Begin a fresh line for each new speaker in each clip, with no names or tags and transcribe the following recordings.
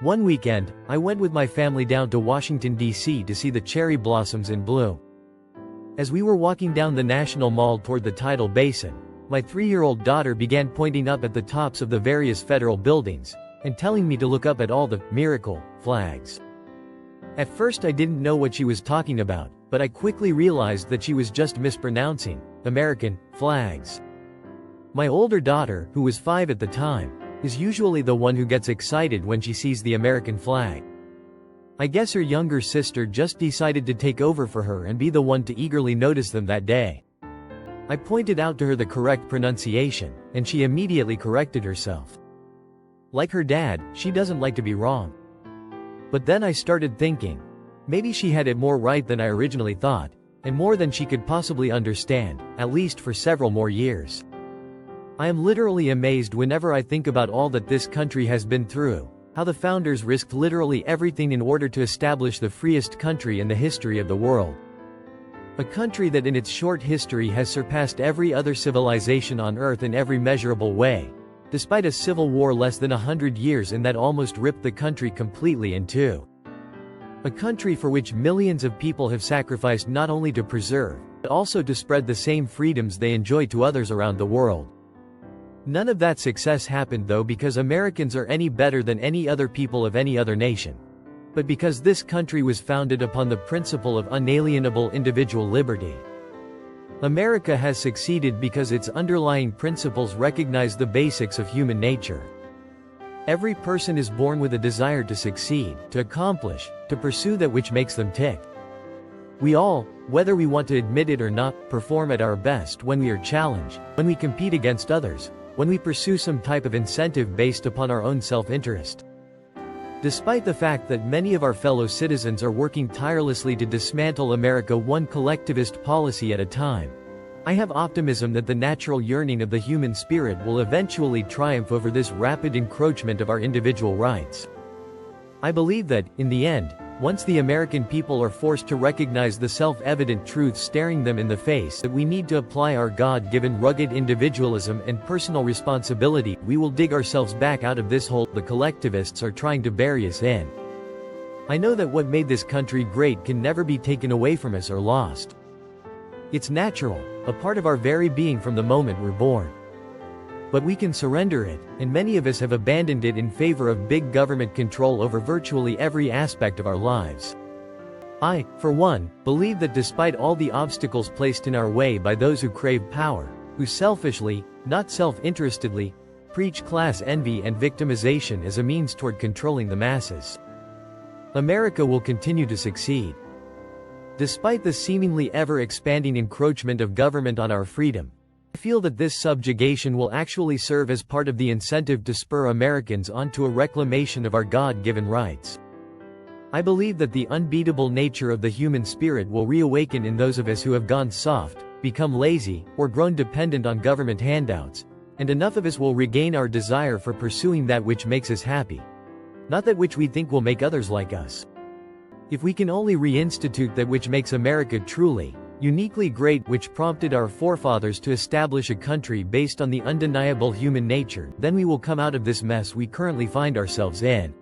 One weekend, I went with my family down to Washington, D.C. to see the cherry blossoms in bloom. As we were walking down the National Mall toward the tidal basin, my 3-year-old daughter began pointing up at the tops of the various federal buildings, and telling me to look up at all the miracle flags. At first I didn't know what she was talking about, but I quickly realized that she was just mispronouncing American flags. My older daughter, who was 5 at the time, is usually the one who gets excited when she sees the American flag. I guess her younger sister just decided to take over for her and be the one to eagerly notice them that day. I pointed out to her the correct pronunciation, and she immediately corrected herself. Like her dad, she doesn't like to be wrong. But then I started thinking, maybe she had it more right than I originally thought, and more than she could possibly understand, at least for several more years. I am literally amazed whenever I think about all that this country has been through, how the founders risked literally everything in order to establish the freest country in the history of the world. A country that in its short history has surpassed every other civilization on Earth in every measurable way, despite a civil war less than 100 years in that almost ripped the country completely in two. A country for which millions of people have sacrificed not only to preserve, but also to spread the same freedoms they enjoy to others around the world. None of that success happened though because Americans are any better than any other people of any other nation, but because this country was founded upon the principle of unalienable individual liberty. America has succeeded because its underlying principles recognize the basics of human nature. Every person is born with a desire to succeed, to accomplish, to pursue that which makes them tick. We all, whether we want to admit it or not, perform at our best when we are challenged, when we compete against others, when we pursue some type of incentive based upon our own self-interest. Despite the fact that many of our fellow citizens are working tirelessly to dismantle America one collectivist policy at a time, I have optimism that the natural yearning of the human spirit will eventually triumph over this rapid encroachment of our individual rights. I believe that, in the end, once the American people are forced to recognize the self-evident truth staring them in the face that we need to apply our God-given rugged individualism and personal responsibility, we will dig ourselves back out of this hole the collectivists are trying to bury us in. I know that what made this country great can never be taken away from us or lost. It's natural, a part of our very being from the moment we're born. But we can surrender it, and many of us have abandoned it in favor of big government control over virtually every aspect of our lives. I, for one, believe that despite all the obstacles placed in our way by those who crave power, who selfishly, not self-interestedly, preach class envy and victimization as a means toward controlling the masses, America will continue to succeed. Despite the seemingly ever-expanding encroachment of government on our freedom, I feel that this subjugation will actually serve as part of the incentive to spur Americans onto a reclamation of our God-given rights. I believe that the unbeatable nature of the human spirit will reawaken in those of us who have gone soft, become lazy, or grown dependent on government handouts, and enough of us will regain our desire for pursuing that which makes us happy, not that which we think will make others like us. If we can only reinstitute that which makes America truly, uniquely great, which prompted our forefathers to establish a country based on the undeniable human nature, then we will come out of this mess we currently find ourselves in.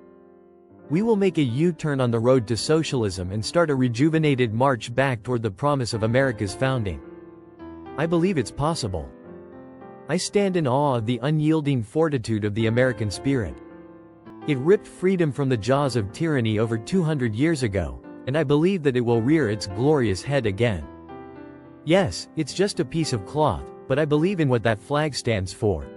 We will make a U-turn on the road to socialism and start a rejuvenated march back toward the promise of America's founding. I believe it's possible. I stand in awe of the unyielding fortitude of the American spirit. It ripped freedom from the jaws of tyranny over 200 years ago, and I believe that it will rear its glorious head again. Yes, it's just a piece of cloth, but I believe in what that flag stands for.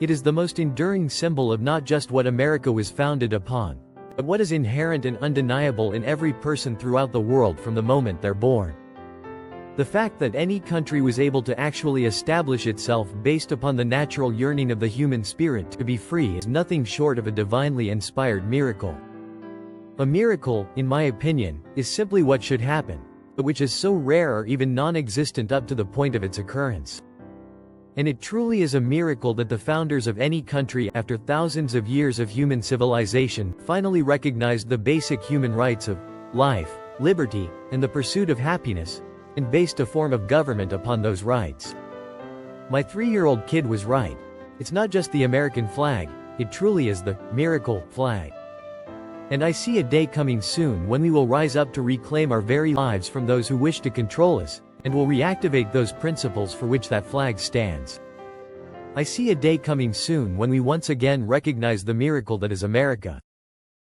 It is the most enduring symbol of not just what America was founded upon, but what is inherent and undeniable in every person throughout the world from the moment they're born. The fact that any country was able to actually establish itself based upon the natural yearning of the human spirit to be free is nothing short of a divinely inspired miracle. A miracle, in my opinion, is simply what should happen, but which is so rare or even non-existent up to the point of its occurrence. And it truly is a miracle that the founders of any country, after thousands of years of human civilization, finally recognized the basic human rights of life, liberty, and the pursuit of happiness, and based a form of government upon those rights. My 3-year-old kid was right. It's not just the American flag, it truly is the miracle flag. And I see a day coming soon when we will rise up to reclaim our very lives from those who wish to control us, and will reactivate those principles for which that flag stands. I see a day coming soon when we once again recognize the miracle that is America.